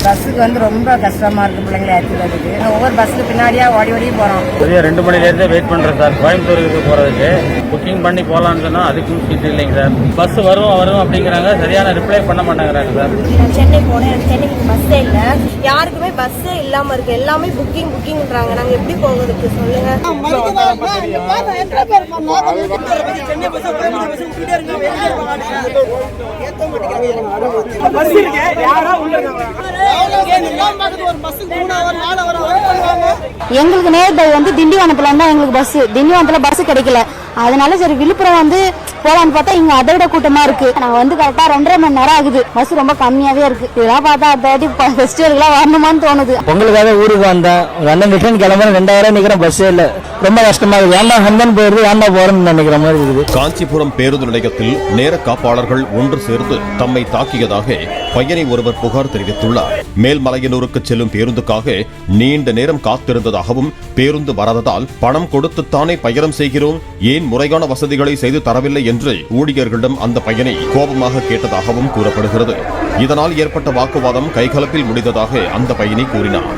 பஸ்ஸுக்கு வந்து ரொம்ப கஷ்டமா இருக்கு பிள்ளைங்களை ஏற்றுறதுக்கு. ஒவ்வொரு பஸ்ஸுக்கு பின்னாடியா ஓடி ஓடி போறோம். 2 மணிலேருந்து வெயிட் பண்றேன் சார். கோயம்புத்தூருக்கு போறதுக்கு புக்கிங் பண்ணி போகலான்னு சொன்னா அதுக்கும் சீட் இல்லைங்க சார். பஸ் வரும் அப்படிங்கிறாங்க, சரியான ரிப்ளை பண்ண மாட்டேங்கிறாங்க சார். நான் சென்னை போனேன், எனக்கு சென்னைக்கு பஸ்ஸே இல்லை, யாருக்குமே பஸ்ஸே இல்லாம இருக்கு, எல்லாமே புக்கிங்ன்றாங்க. நாங்க எப்படி போகிறதுக்கு சொல்லுங்க? எங்களுக்கு நேரத்தை வந்து திண்டிவனத்துல இருந்தா எங்களுக்கு பஸ், திண்டிவனத்துல பஸ் கிடைக்கல. அதனால சரி விழுப்புரம் வந்து போலான்னு பார்த்தா இங்க அதை விட கூட்டமா இருக்கு. நாங்க வந்து கரெக்டா 2.5 மணி நேரம் ஆகுது. பஸ் ரொம்ப கம்மியாவே இருக்கு. இதெல்லாம் பார்த்தா அடுத்த ஃபெஸ்டிவலுக்குலாம் வரணுமான்னு தோணுது. பொங்கலுக்காக ஊருக்கு வந்தேன், அண்ணன் ரிட்டர்ன் கிளம்ப 2000 நிக்கிறேன், பஸ்ஸே இல்ல. ரொம்ப கஷ்டமா இருக்கு. ஏன்டா ஹந்தன் போயிருது, ஏன்டா போறேன்னு நினைக்கிற மாதிரி இருக்குது. காஞ்சிபுரம் பேருந்து நிலையத்தில் நேர காப்பாளர்கள் ஒன்று சேர்ந்து தம்மை தாக்கியதாக பயணி ஒருவர் புகார் தெரிவித்துள்ளார். மேல்மலையனூருக்கு செல்லும் பேருந்துக்காக நீண்ட நேரம் காத்திருந்ததாகவும், பேருந்து வராததால் பணம் கொடுத்துத்தானே பயணம் செய்கிறோம், ஏன் முறையான வசதிகளை செய்து தரவில்லை என்று ஊழியர்களிடம் அந்த பயணி கோபமாக கேட்டதாகவும் கூறப்படுகிறது. இதனால் ஏற்பட்ட வாக்குவாதம் கைகலப்பில் முடிந்ததாக அந்த பயணி கூறினார்.